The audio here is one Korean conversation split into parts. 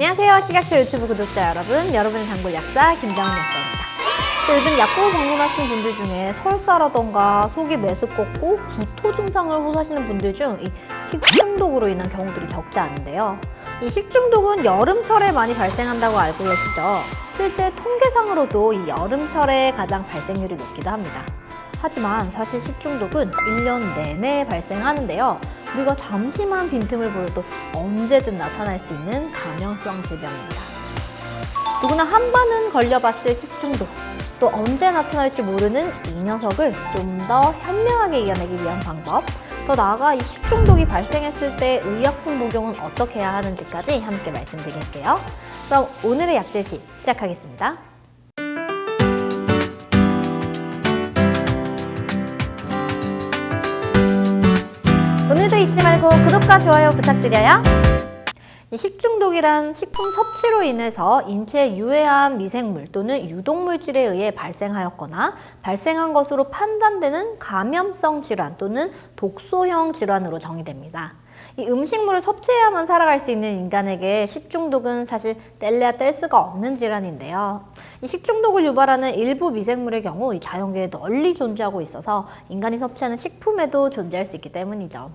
안녕하세요. 식약처 유튜브 구독자 여러분, 여러분의 단골 약사 김정은 약사입니다. 요즘 약국을 방문하시는 분들 중에 설사라던가 속이 메스껍고 구토 증상을 호소하시는 분들 중 이 식중독으로 인한 경우들이 적지 않은데요. 이 식중독은 여름철에 많이 발생한다고 알고 계시죠? 실제 통계상으로도 이 여름철에 가장 발생률이 높기도 합니다. 하지만 사실 식중독은 1년 내내 발생하는데요. 우리가 잠시만 빈틈을 보여도 언제든 나타날 수 있는 감염성 질병입니다. 누구나 한 번은 걸려봤을 식중독, 또 언제 나타날지 모르는 이 녀석을 좀 더 현명하게 이겨내기 위한 방법, 더 나아가 이 식중독이 발생했을 때 의약품 복용은 어떻게 해야 하는지까지 함께 말씀드릴게요. 그럼 오늘의 약제시 시작하겠습니다. 오늘도 잊지 말고 구독과 좋아요 부탁드려요. 이 식중독이란 식품 섭취로 인해서 인체에 유해한 미생물 또는 유독물질에 의해 발생하였거나 발생한 것으로 판단되는 감염성 질환 또는 독소형 질환으로 정의됩니다. 이 음식물을 섭취해야만 살아갈 수 있는 인간에게 식중독은 사실 뗄래야 뗄 수가 없는 질환인데요. 이 식중독을 유발하는 일부 미생물의 경우 이 자연계에 널리 존재하고 있어서 인간이 섭취하는 식품에도 존재할 수 있기 때문이죠.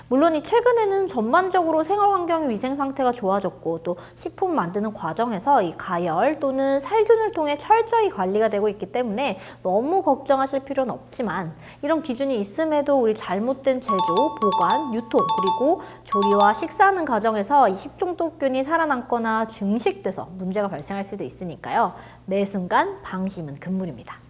물론 이 최근에는 전반적으로 생활 환경의 위생 상태가 좋아졌고 또 식품 만드는 과정에서 이 가열 또는 살균을 통해 철저히 관리가 되고 있기 때문에 너무 걱정하실 필요는 없지만 이런 기준이 있음에도 우리 잘못된 제조, 보관, 유통 그리고 조리와 식사하는 과정에서 이 식중독균이 살아남거나 증식돼서 문제가 발생할 수도 있으니까요. 매 순간 방심은 금물입니다.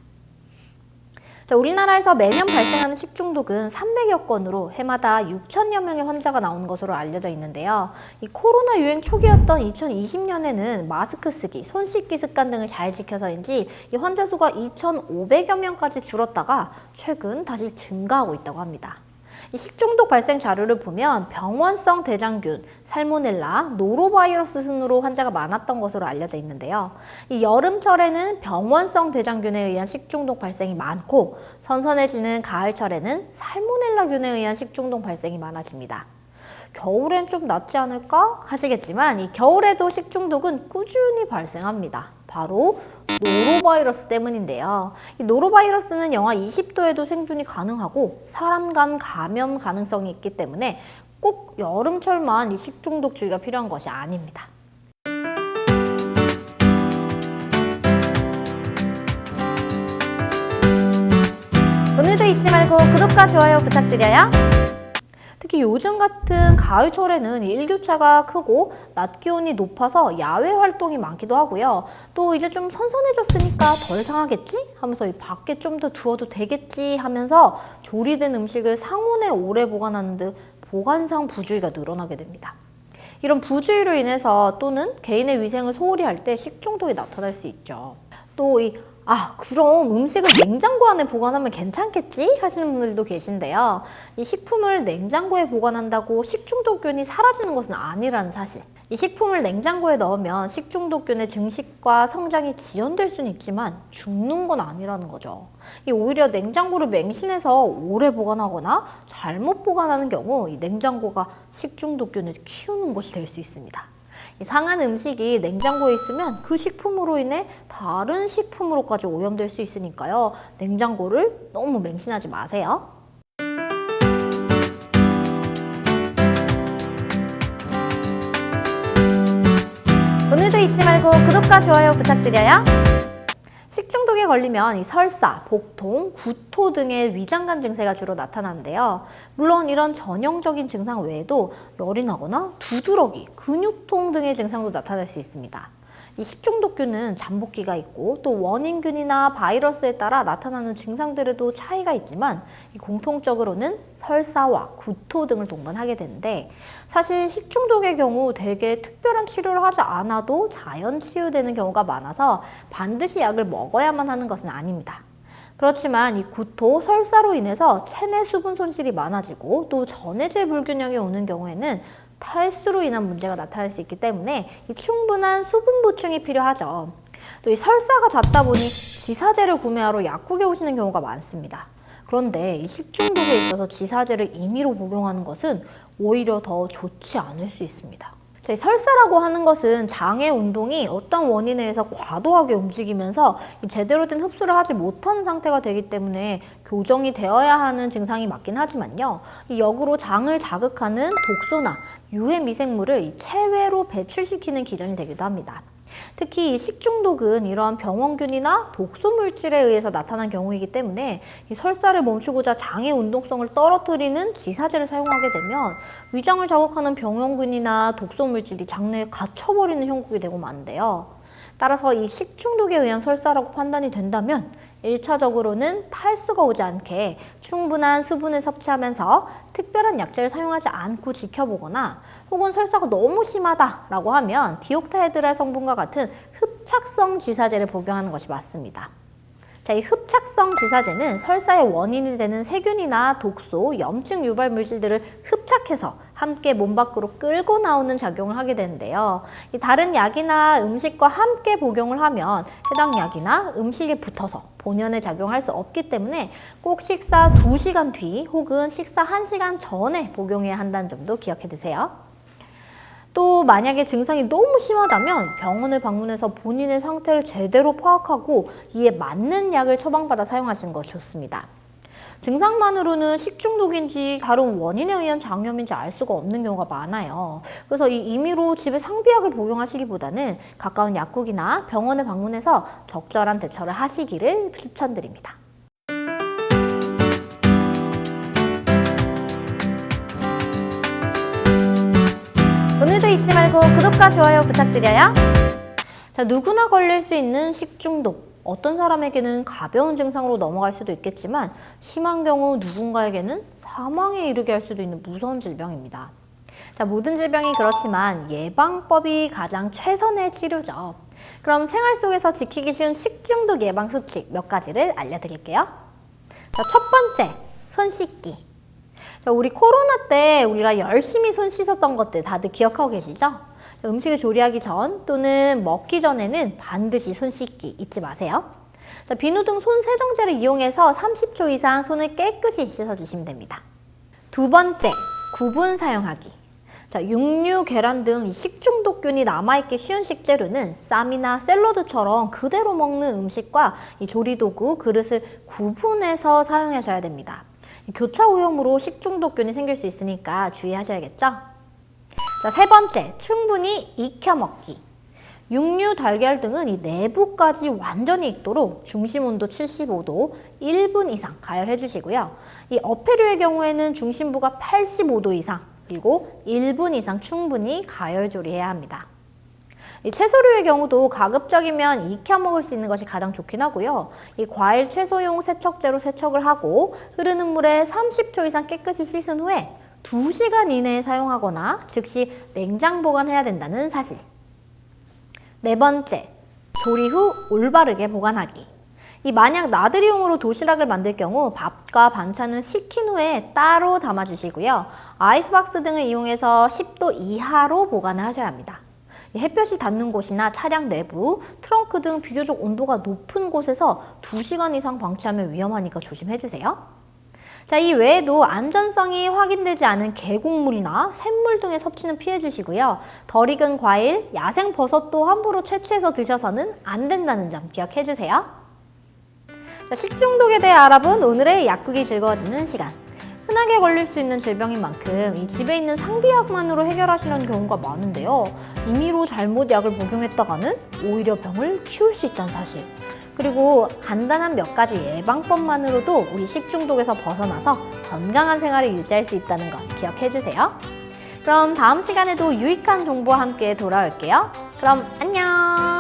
자, 우리나라에서 매년 발생하는 식중독은 300여 건으로 해마다 6천여 명의 환자가 나오는 것으로 알려져 있는데요. 이 코로나 유행 초기였던 2020년에는 마스크 쓰기, 손 씻기 습관 등을 잘 지켜서인지 이 환자 수가 2,500여 명까지 줄었다가 최근 다시 증가하고 있다고 합니다. 이 식중독 발생 자료를 보면 병원성 대장균, 살모넬라, 노로바이러스 순으로 환자가 많았던 것으로 알려져 있는데요. 이 여름철에는 병원성 대장균에 의한 식중독 발생이 많고 선선해지는 가을철에는 살모넬라균에 의한 식중독 발생이 많아집니다. 겨울엔 좀 낫지 않을까 하시겠지만 이 겨울에도 식중독은 꾸준히 발생합니다. 바로 노로바이러스 때문인데요. 이 노로바이러스는 영하 20도에도 생존이 가능하고 사람 간 감염 가능성이 있기 때문에 꼭 여름철만 이 식중독 주의가 필요한 것이 아닙니다. 오늘도 잊지 말고 구독과 좋아요 부탁드려요. 특히 요즘 같은 가을철에는 일교차가 크고 낮 기온이 높아서 야외 활동이 많기도 하고요. 또 이제 좀 선선해졌으니까 덜 상하겠지? 하면서 밖에 좀 더 두어도 되겠지 하면서 조리된 음식을 상온에 오래 보관하는 등 보관상 부주의가 늘어나게 됩니다. 이런 부주의로 인해서 또는 개인의 위생을 소홀히 할 때 식중독이 나타날 수 있죠. 또 그럼 음식을 냉장고 안에 보관하면 괜찮겠지? 하시는 분들도 계신데요. 이 식품을 냉장고에 보관한다고 식중독균이 사라지는 것은 아니라는 사실. 이 식품을 냉장고에 넣으면 식중독균의 증식과 성장이 지연될 수는 있지만 죽는 건 아니라는 거죠. 오히려 냉장고를 맹신해서 오래 보관하거나 잘못 보관하는 경우 이 냉장고가 식중독균을 키우는 것이 될 수 있습니다. 상한 음식이 냉장고에 있으면 그 식품으로 인해 다른 식품으로까지 오염될 수 있으니까요. 냉장고를 너무 맹신하지 마세요. 오늘도 잊지 말고 구독과 좋아요 부탁드려요. 식중독에 걸리면 이 설사, 복통, 구토 등의 위장관 증세가 주로 나타나는데요. 물론 이런 전형적인 증상 외에도 열이 나거나 두드러기, 근육통 등의 증상도 나타날 수 있습니다. 이 식중독균은 잠복기가 있고 또 원인균이나 바이러스에 따라 나타나는 증상들에도 차이가 있지만 공통적으로는 설사와 구토 등을 동반하게 되는데 사실 식중독의 경우 대개 특별한 치료를 하지 않아도 자연 치유되는 경우가 많아서 반드시 약을 먹어야만 하는 것은 아닙니다. 그렇지만 이 구토, 설사로 인해서 체내 수분 손실이 많아지고 또 전해질 불균형이 오는 경우에는 탈수로 인한 문제가 나타날 수 있기 때문에 충분한 수분 보충이 필요하죠. 또 이 설사가 잦다 보니 지사제를 구매하러 약국에 오시는 경우가 많습니다. 그런데 이 식중독에 있어서 지사제를 임의로 복용하는 것은 오히려 더 좋지 않을 수 있습니다. 저희 설사라고 하는 것은 장의 운동이 어떤 원인에 의해서 과도하게 움직이면서 제대로 된 흡수를 하지 못하는 상태가 되기 때문에 교정이 되어야 하는 증상이 맞긴 하지만요. 역으로 장을 자극하는 독소나 유해 미생물을 체외로 배출시키는 기전이 되기도 합니다. 특히 이 식중독은 이러한 병원균이나 독소 물질에 의해서 나타난 경우이기 때문에 이 설사를 멈추고자 장의 운동성을 떨어뜨리는 지사제를 사용하게 되면 위장을 자극하는 병원균이나 독소 물질이 장내에 갇혀버리는 형국이 되고 마는데요. 따라서 이 식중독에 의한 설사라고 판단이 된다면 1차적으로는 탈수가 오지 않게 충분한 수분을 섭취하면서 특별한 약제를 사용하지 않고 지켜보거나 혹은 설사가 너무 심하다라고 하면 디옥타헤드랄 성분과 같은 흡착성 지사제를 복용하는 것이 맞습니다. 자, 이 흡착성 지사제는 설사의 원인이 되는 세균이나 독소, 염증 유발 물질들을 흡착해서 함께 몸 밖으로 끌고 나오는 작용을 하게 되는데요. 이 다른 약이나 음식과 함께 복용을 하면 해당 약이나 음식에 붙어서 본연의 작용할 수 없기 때문에 꼭 식사 2시간 뒤 혹은 식사 1시간 전에 복용해야 한다는 점도 기억해 두세요. 또 만약에 증상이 너무 심하다면 병원을 방문해서 본인의 상태를 제대로 파악하고 이에 맞는 약을 처방받아 사용하시는 것이 좋습니다. 증상만으로는 식중독인지 다른 원인에 의한 장염인지 알 수가 없는 경우가 많아요. 그래서 이 임의로 집에 상비약을 복용하시기보다는 가까운 약국이나 병원에 방문해서 적절한 대처를 하시기를 추천드립니다. 오늘도 잊지 말고 구독과 좋아요 부탁드려요. 자, 누구나 걸릴 수 있는 식중독. 어떤 사람에게는 가벼운 증상으로 넘어갈 수도 있겠지만 심한 경우 누군가에게는 사망에 이르게 할 수도 있는 무서운 질병입니다. 자, 모든 질병이 그렇지만 예방법이 가장 최선의 치료죠. 그럼 생활 속에서 지키기 쉬운 식중독 예방 수칙 몇 가지를 알려드릴게요. 자, 첫 번째, 손 씻기. 자, 우리 코로나 때 우리가 열심히 손 씻었던 것들 다들 기억하고 계시죠? 자, 음식을 조리하기 전 또는 먹기 전에는 반드시 손 씻기 잊지 마세요. 자, 비누 등 손 세정제를 이용해서 30초 이상 손을 깨끗이 씻어주시면 됩니다. 두 번째, 구분 사용하기. 자, 육류, 계란 등 식중독균이 남아있기 쉬운 식재료는 쌈이나 샐러드처럼 그대로 먹는 음식과 이 조리도구, 그릇을 구분해서 사용하셔야 됩니다. 교차 오염으로 식중독균이 생길 수 있으니까 주의하셔야겠죠? 자, 세 번째, 충분히 익혀 먹기. 육류, 달걀 등은 이 내부까지 완전히 익도록 중심 온도 75도 1분 이상 가열해 주시고요. 이 어패류의 경우에는 중심부가 85도 이상 그리고 1분 이상 충분히 가열 조리해야 합니다. 이 채소류의 경우도 가급적이면 익혀 먹을 수 있는 것이 가장 좋긴 하고요. 이 과일 채소용 세척제로 세척을 하고 흐르는 물에 30초 이상 깨끗이 씻은 후에 2시간 이내에 사용하거나 즉시 냉장 보관해야 된다는 사실. 네 번째, 조리 후 올바르게 보관하기. 이 만약 나들이용으로 도시락을 만들 경우 밥과 반찬은 식힌 후에 따로 담아주시고요. 아이스박스 등을 이용해서 10도 이하로 보관을 하셔야 합니다. 햇볕이 닿는 곳이나 차량 내부, 트렁크 등 비교적 온도가 높은 곳에서 2시간 이상 방치하면 위험하니까 조심해주세요. 자, 이 외에도 안전성이 확인되지 않은 계곡물이나 샘물 등의 섭취는 피해주시고요. 덜 익은 과일, 야생 버섯도 함부로 채취해서 드셔서는 안 된다는 점 기억해주세요. 자, 식중독에 대해 알아본 오늘의 약국이 즐거워지는 시간. 흔하게 걸릴 수 있는 질병인 만큼 이 집에 있는 상비약만으로 해결하시려는 경우가 많은데요. 임의로 잘못 약을 복용했다가는 오히려 병을 키울 수 있다는 사실. 그리고 간단한 몇 가지 예방법만으로도 우리 식중독에서 벗어나서 건강한 생활을 유지할 수 있다는 것 기억해주세요. 그럼 다음 시간에도 유익한 정보와 함께 돌아올게요. 그럼 안녕!